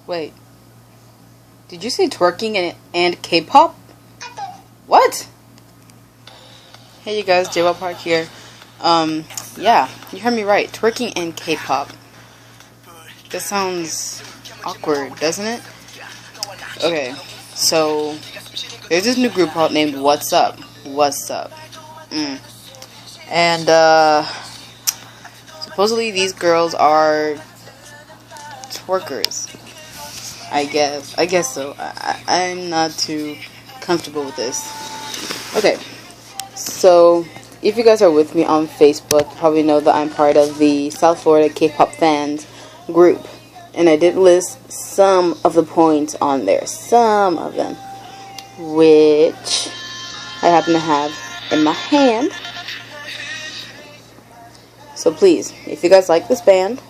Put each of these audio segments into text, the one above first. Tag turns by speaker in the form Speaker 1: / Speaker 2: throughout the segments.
Speaker 1: Wait. Did you say twerking and K-pop? What? Hey you guys, J-Pop Park here. Yeah, you heard me right. Twerking and K-pop. That sounds awkward, doesn't it? Okay, so there's this new group called named Wassup. Wassup. And supposedly these girls are twerkers. I guess so. I'm not too comfortable with this. Okay, so if you guys are with me on Facebook, you probably know that I'm part of the South Florida K-pop fans group, and I did list some of the points on there, some of them, which I happen to have in my hand. So please, if you guys like this band,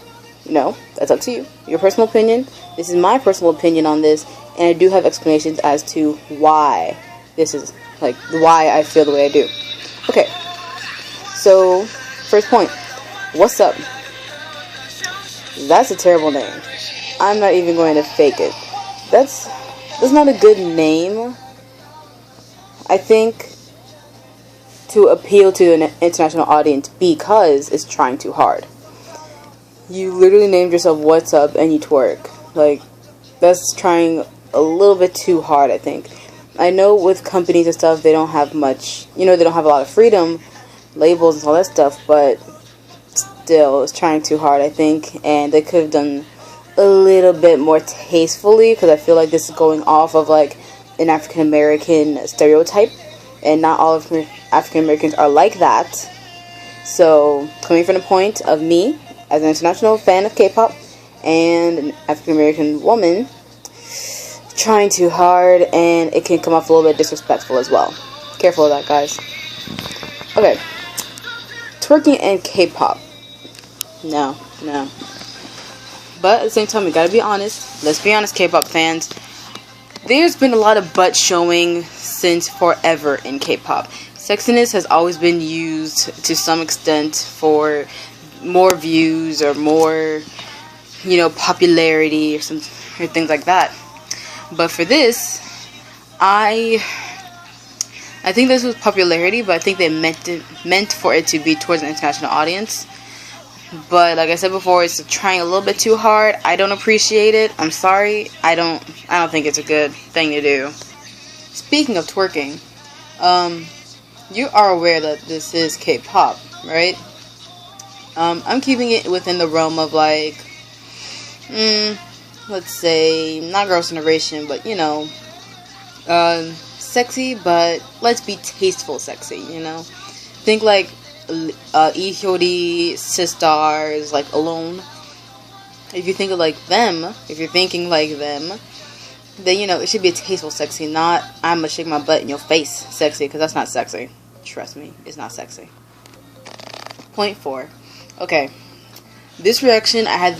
Speaker 1: that's up to you. Your personal opinion. This is my personal opinion on this, and I do have explanations as to why this is, why I feel the way I do. Okay, so, first point. Wassup? That's a terrible name. I'm not even going to fake it. That's not a good name. I think to appeal to an international audience because it's trying too hard. You literally named yourself Wassup and you twerk. That's trying a little bit too hard, I think. I know with companies and stuff, they don't have much, they don't have a lot of freedom, labels and all that stuff, but still, it's trying too hard, I think, and they could have done a little bit more tastefully, because I feel like this is going off of, an African-American stereotype, and not all of African-Americans are like that. So, coming from the point of me, as an international fan of K-pop, and an African-American woman, trying too hard, and it can come off a little bit disrespectful as well. Careful of that, guys. Okay. Twerking and K-pop. No. But at the same time, we gotta be honest. Let's be honest, K-pop fans. There's been a lot of butt showing since forever in K-pop. Sexiness has always been used to some extent for more views or more, popularity or things like that. But for this, I think this was popularity, but I think they meant for it to be towards an international audience. But like I said before, it's trying a little bit too hard. I don't appreciate it. I'm sorry. I don't think it's a good thing to do. Speaking of twerking, you are aware that this is K-pop, right? I'm keeping it within the realm of let's say, not girls' generation, but sexy, but let's be tasteful sexy, Think E-Hyori, Sistars, Alone. If you think of them, if you're thinking like them, then, it should be a tasteful sexy, not I'm gonna shake my butt in your face sexy, because that's not sexy. Trust me, it's not sexy. Point 4. Okay. This reaction, I had,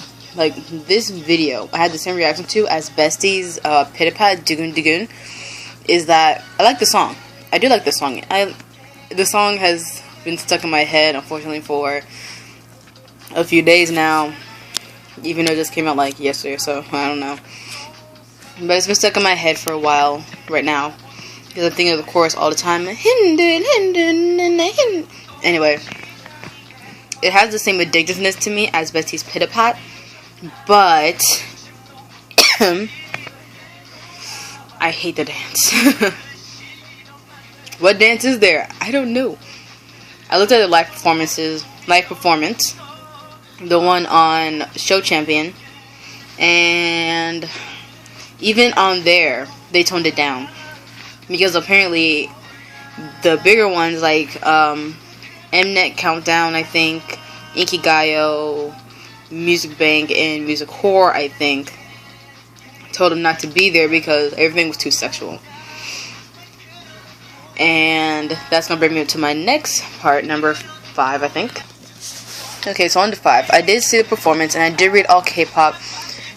Speaker 1: this video, I had the same reaction to as Bestie's Pity Pat Dugun Dugun, is that I like the song. I do like the song. The song has been stuck in my head, unfortunately, for a few days now, even though it just came out yesterday or so. I don't know, but it's been stuck in my head for a while right now because I'm thinking of the chorus all the time. Anyway, it has the same addictiveness to me as Bestie's Pity Pat, but I hate the dance. What dance is there? I don't know. I looked at the live performance, the one on Show Champion, and even on there, they toned it down. Because apparently, the bigger ones, Mnet Countdown, I think, Inkigayo, Music Bank, and Music Whore, I think, told them not to be there because everything was too sexual. And that's going to bring me to my next part, number 5, I think. Okay, so on to 5. I did see the performance, and I did read all K-pop.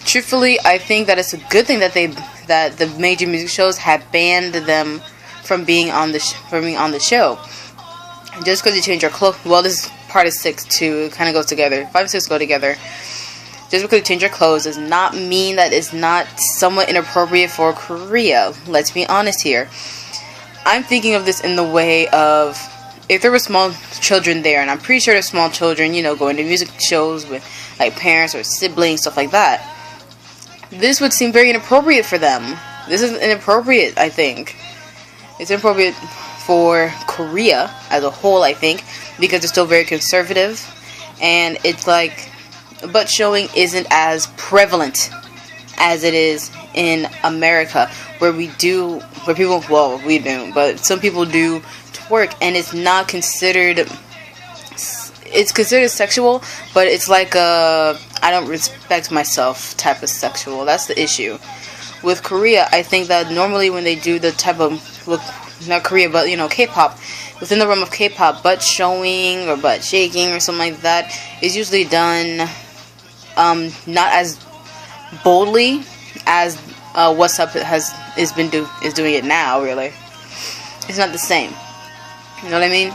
Speaker 1: Truthfully, I think that it's a good thing that the major music shows have banned them from being on the show. Just because you change your clothes. Well, this is part of 6 too. It kind of goes together. 5 and 6 go together. just because you change your clothes does not mean that it's not somewhat inappropriate for Korea. Let's be honest here. I'm thinking of this in the way of, if there were small children there, and I'm pretty sure there's small children, going to music shows with like parents or siblings, stuff like that, this would seem very inappropriate for them. This is inappropriate, I think. It's inappropriate for Korea as a whole, I think, because it's still very conservative, and it's like, butt showing isn't as prevalent as it is in America, where we do, where people, well, we do, but some people do twerk, and it's not considered, it's considered sexual, but it's like a, I don't respect myself type of sexual. That's the issue. With Korea, I think that normally when they do the type of, well, not Korea, but K-pop, within the realm of K-pop, butt showing or butt shaking or something like that is usually done not as boldly as Wassup is doing it now. Really, it's not the same. You know what I mean?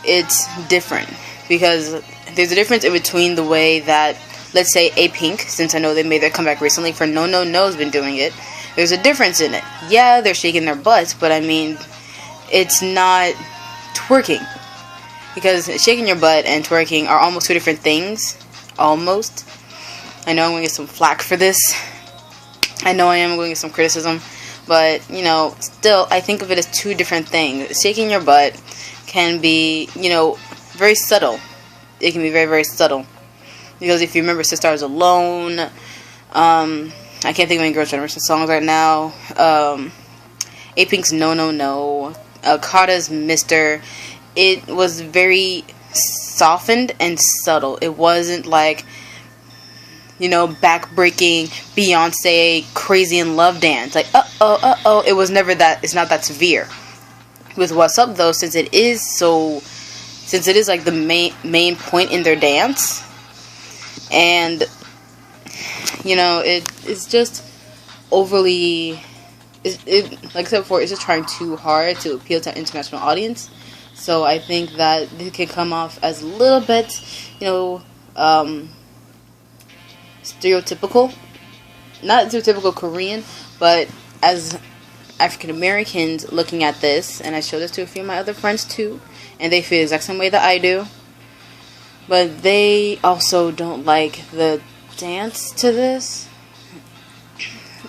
Speaker 1: It's different because there's a difference in between the way that, let's say, A-Pink, since I know they made their comeback recently, for No No No's been doing it. There's a difference in it. Yeah, they're shaking their butts, but I mean, it's not twerking. Because shaking your butt and twerking are almost two different things. Almost. I know I'm going to get some flack for this. I know I am going to get some criticism. But, still, I think of it as two different things. Shaking your butt can be, very subtle. It can be very, very subtle. Because if you remember Sisters Alone, I can't think of any Girls' Generation songs right now. A-Pink's No No No, Kata's Mr. It was very softened and subtle. It wasn't like, back-breaking Beyonce Crazy in Love dance. Like, uh-oh. It was never that. It's not that severe. With Wassup, though, since it is like the main point in their dance, and it's just overly, like I said before, it's just trying too hard to appeal to an international audience. So I think that it can come off as a little bit, stereotypical. Not stereotypical Korean, but as African Americans looking at this, and I showed this to a few of my other friends too, and they feel the exact same way that I do. But they also don't like the dance to this.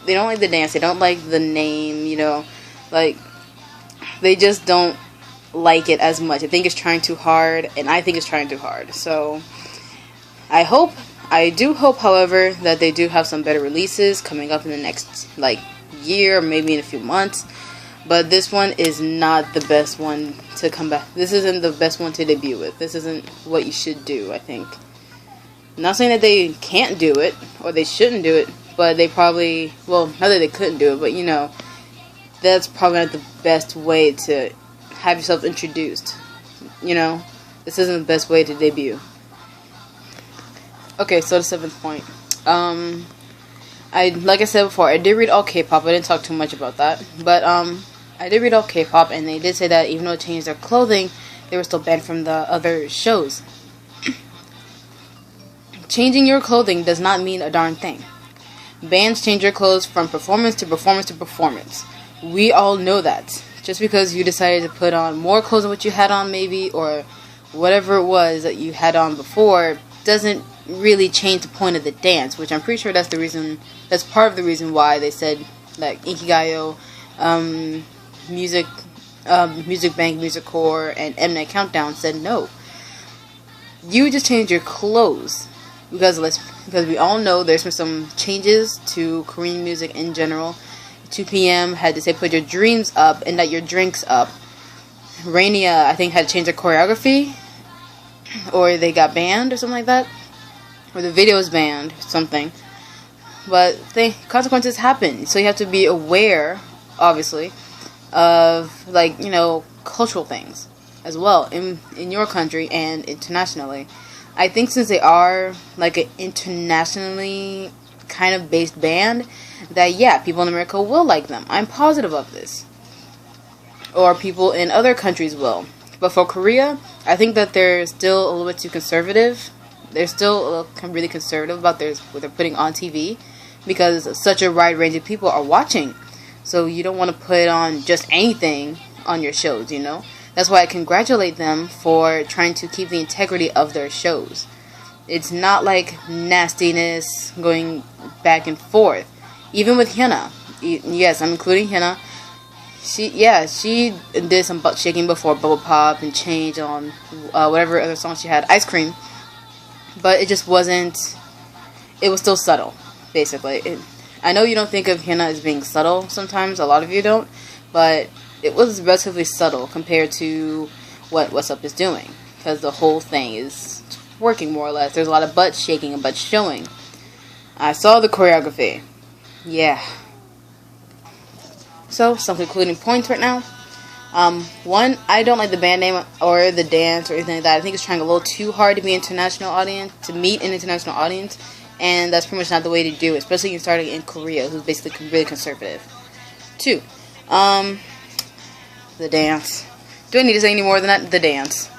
Speaker 1: They don't like the dance. They don't like the name, like, they just don't like it as much. I think it's trying too hard, and I think it's trying too hard. So I do hope, however, that they do have some better releases coming up in the next, year, or maybe in a few months. But this one is not the best one to come back. This isn't the best one to debut with. This isn't what you should do, I think. I'm not saying that they can't do it, or they shouldn't do it, but they probably, well, not that they couldn't do it, but, that's probably not the best way to have yourself introduced. This isn't the best way to debut. Okay, so the 7th point. Like I said before, I did read all K-pop. I didn't talk too much about that, but I did read all K-pop, and they did say that even though they changed their clothing, they were still banned from the other shows. Changing your clothing does not mean a darn thing. Bands change your clothes from performance to performance to performance. We all know that. Just because you decided to put on more clothes than what you had on, maybe, or whatever it was that you had on before, doesn't really change the point of the dance, which I'm pretty sure that's part of the reason why they said, like, Inkigayo, Music Bank, Music Core, and Mnet Countdown said no. You just change your clothes. Because we all know there's been some changes to Korean music in general. 2 p.m. had to say put your dreams up and not your drinks up. Rainia, I think, had to change their choreography, or they got banned or something like that, or the video was banned, something. But consequences happen, so you have to be aware, obviously, of cultural things as well in your country and internationally. I think since they are like an internationally kind of based band, that people in America will like them. I'm positive of this. Or people in other countries will. But for Korea, I think that they're still a little bit too conservative. they're still really conservative about what they're putting on TV, because such a wide range of people are watching. So you don't want to put on just anything on your shows, you know? That's why I congratulate them for trying to keep the integrity of their shows. It's not like nastiness going back and forth. Even with Hyuna. Yes, I'm including Hyuna. She did some butt shaking before Bubble Pop and Change on whatever other song she had, Ice Cream. But it just wasn't, it was still subtle, basically. I know you don't think of Hyuna as being subtle sometimes, a lot of you don't, but it was relatively subtle compared to what Wassup is doing, because the whole thing is working more or less. There's a lot of butt shaking and butt showing. I saw the choreography. Yeah. So, some concluding points right now. One, I don't like the band name or the dance or anything like that. I think it's trying a little too hard to be international audience, to meet an international audience, and that's pretty much not the way to do it, especially when you're starting in Korea, who's basically really conservative. Two, the dance. Do I need to say any more than that? The dance.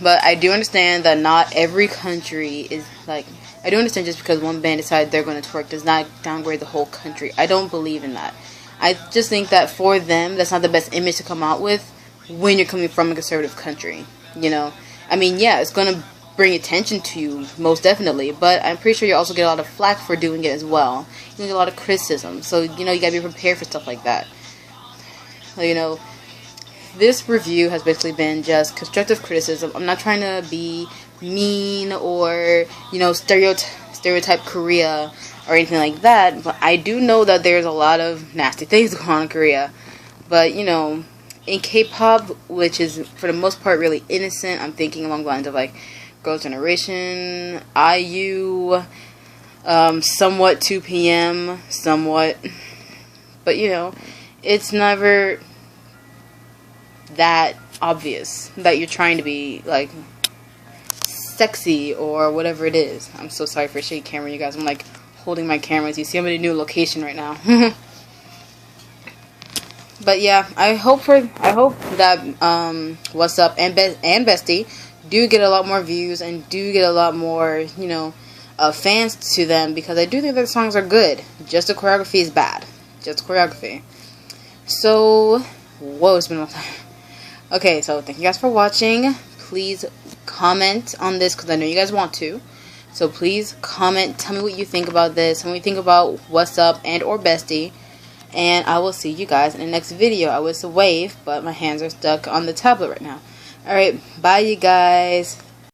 Speaker 1: But I do understand that not every country is like, I do understand just because one band decided they're going to twerk does not downgrade the whole country. I don't believe in that. I just think that for them, that's not the best image to come out with when you're coming from a conservative country, you know? I mean, yeah, it's going to bring attention to you, most definitely, but I'm pretty sure you also get a lot of flack for doing it as well. You get a lot of criticism, so, you know, you gotta be prepared for stuff like that. You know, this review has basically been just constructive criticism. I'm not trying to be mean or, you know, stereotype Korea or anything like that, but I do know that there's a lot of nasty things going on in Korea. But, you know, in K-pop, which is for the most part really innocent, I'm thinking along the lines of like Girls' Generation, IU, somewhat 2PM, somewhat, but you know, it's never that obvious that you're trying to be like sexy or whatever it is. I'm so sorry for shaky camera, you guys. I'm like holding my cameras. You see I'm in a new location right now. But yeah, I hope that Wassup and Bestie do get a lot more views and do get a lot more, you know, fans to them, because I do think their songs are good. Just the choreography is bad. Just choreography. So, whoa, it's been a long time. Okay, so thank you guys for watching. Please comment on this, because I know you guys want to. So please comment, tell me what you think about this, tell me what you think about Wassup and or Bestie. And I will see you guys in the next video. I was a wave, but my hands are stuck on the tablet right now. Alright, bye you guys.